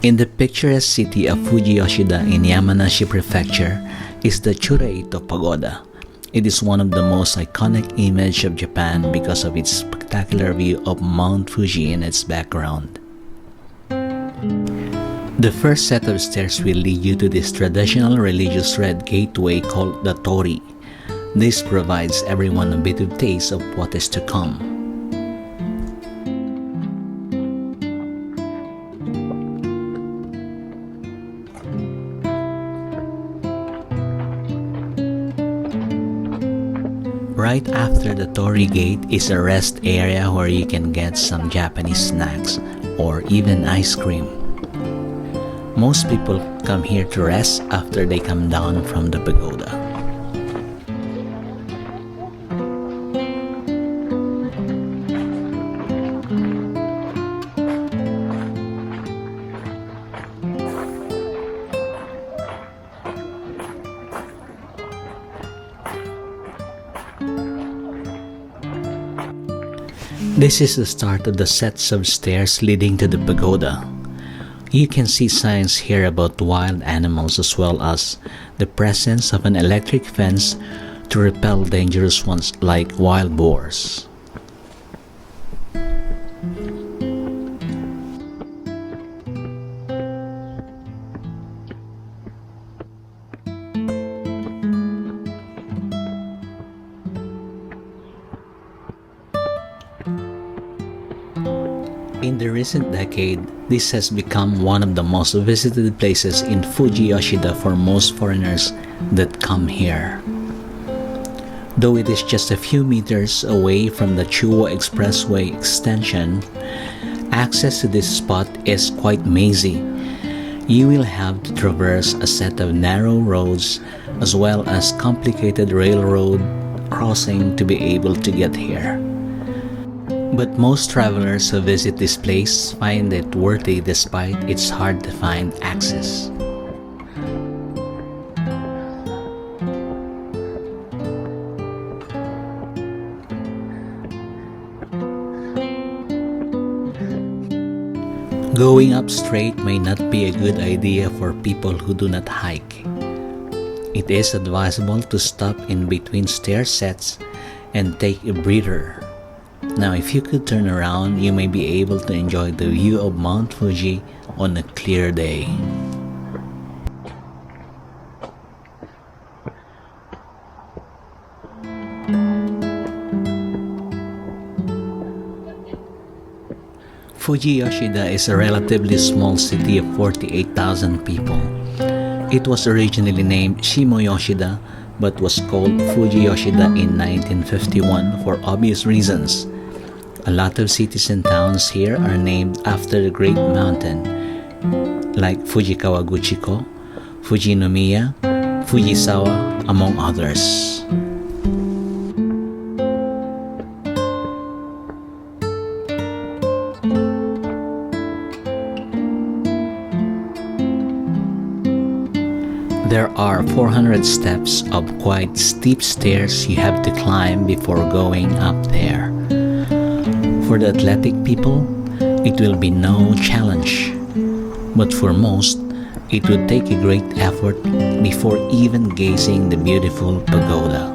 In the picturesque city of Fujiyoshida in Yamanashi Prefecture is the Chureito Pagoda. It is one of the most iconic images of Japan because of its spectacular view of Mount Fuji in its background. The first set of stairs will lead you to this traditional religious red gateway called the Tori. This provides everyone a bit of taste of what is to come. Right after the Tori Gate is a rest area where you can get some Japanese snacks or even ice cream. Most people come here to rest after they come down from the pagoda. This is the start of the sets of stairs leading to the pagoda. You can see signs here about wild animals as well as the presence of an electric fence to repel dangerous ones like wild boars. In the recent decade, this has become one of the most visited places in Fujiyoshida for most foreigners that come here. Though it is just a few meters away from the Chuo Expressway extension, access to this spot is quite mazy. You will have to traverse a set of narrow roads as well as complicated railroad crossing to be able to get here. But most travelers who visit this place find it worthy despite its hard-to-find access. Going up straight may not be a good idea for people who do not hike. It is advisable to stop in between stair sets and take a breather. Now, if you could turn around, you may be able to enjoy the view of Mount Fuji on a clear day. Fujiyoshida is a relatively small city of 48,000 people. It was originally named Shimoyoshida but was called Fujiyoshida in 1951 for obvious reasons. A lot of cities and towns here are named after the great mountain, like Fujikawaguchiko, Fujinomiya, Fujisawa, among others. There are 400 steps of quite steep stairs you have to climb before going up there. For the athletic people, it will be no challenge, but for most, it would take a great effort before even gazing the beautiful pagoda.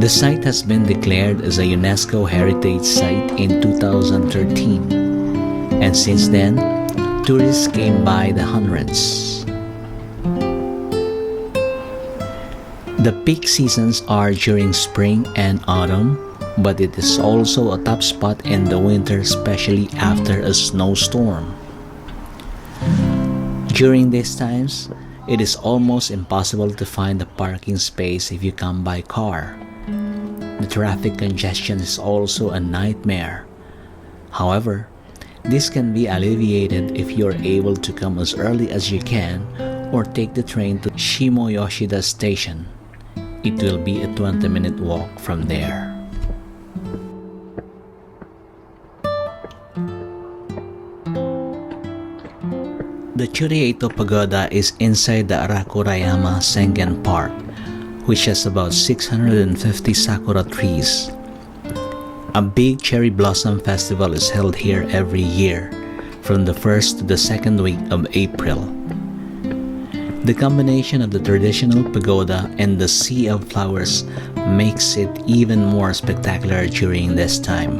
The site has been declared as a UNESCO Heritage Site in 2013, and since then, tourists came by the hundreds. The peak seasons are during spring and autumn, but it is also a top spot in the winter, especially after a snowstorm. During these times, it is almost impossible to find a parking space if you come by car. The traffic congestion is also a nightmare. However, this can be alleviated if you are able to come as early as you can or take the train to Shimoyoshida Station. It will be a 20-minute walk from there. The Chureito Pagoda is inside the Arakurayama Sengen Park, which has about 650 sakura trees. A big cherry blossom festival is held here every year, from the first to the second week of April. The combination of the traditional pagoda and the sea of flowers makes it even more spectacular during this time.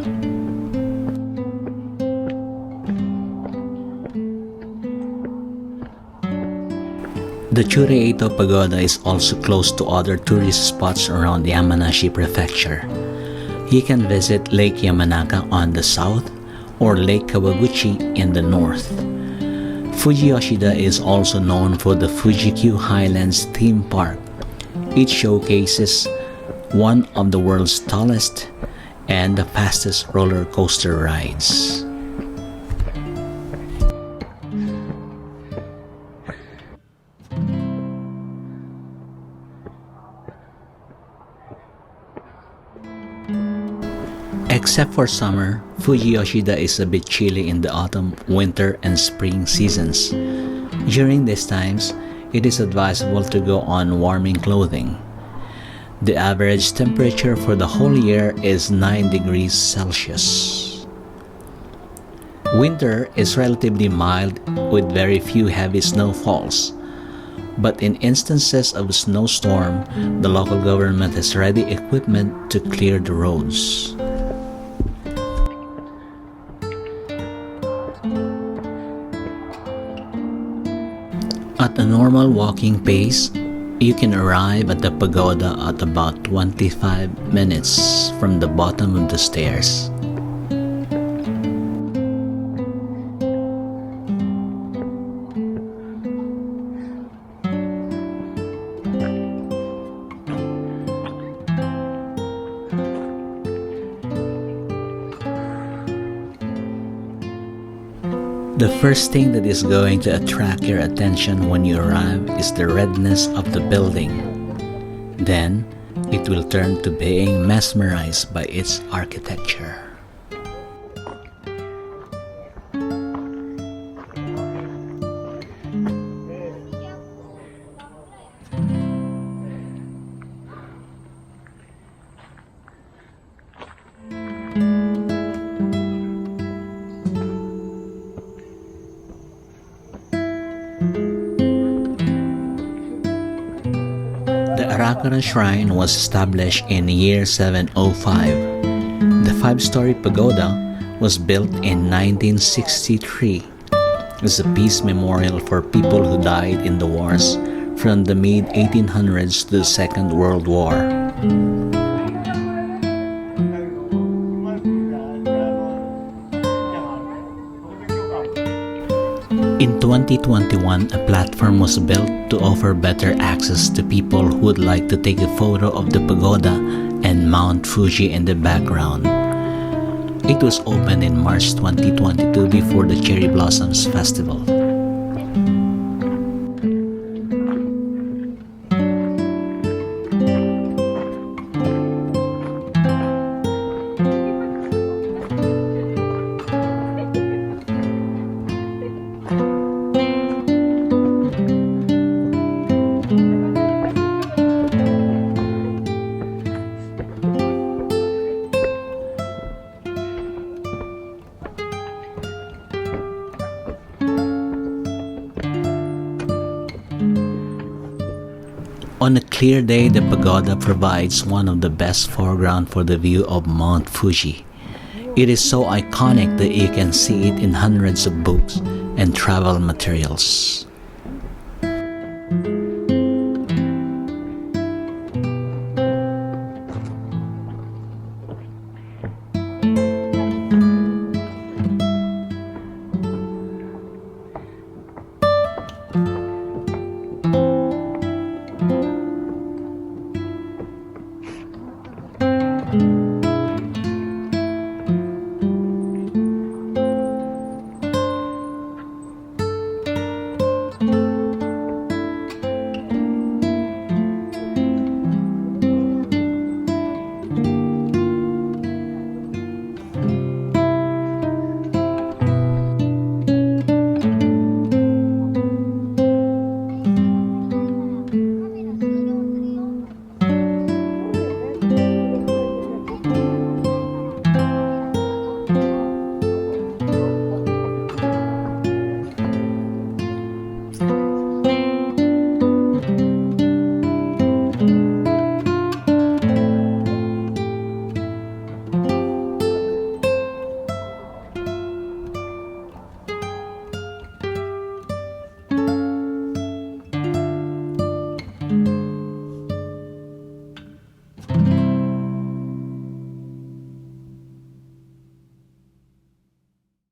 The Chureito Pagoda is also close to other tourist spots around Yamanashi Prefecture. You can visit Lake Yamanaka on the south or Lake Kawaguchi in the north. Fujiyoshida is also known for the Fuji Highlands theme park. It showcases one of the world's tallest and the fastest roller coaster rides. Except for summer, Fujiyoshida is a bit chilly in the autumn, winter, and spring seasons. During these times, it is advisable to go on warming clothing. The average temperature for the whole year is 9 degrees Celsius. Winter is relatively mild with very few heavy snowfalls. But in instances of a snowstorm, the local government has ready equipment to clear the roads. At a normal walking pace, you can arrive at the pagoda at about 25 minutes from the bottom of the stairs. The first thing that is going to attract your attention when you arrive is the redness of the building. Then, it will turn to being mesmerized by its architecture. The Arakara Shrine was established in year 705. The 5-story pagoda was built in 1963 as a peace memorial for people who died in the wars from the mid-1800s to the Second World War. In 2021, a platform was built to offer better access to people who would like to take a photo of the pagoda and Mount Fuji in the background. It was opened in March 2022 before the Cherry Blossoms Festival. On a clear day, the pagoda provides one of the best foreground for the view of Mount Fuji. It is so iconic that you can see it in hundreds of books and travel materials.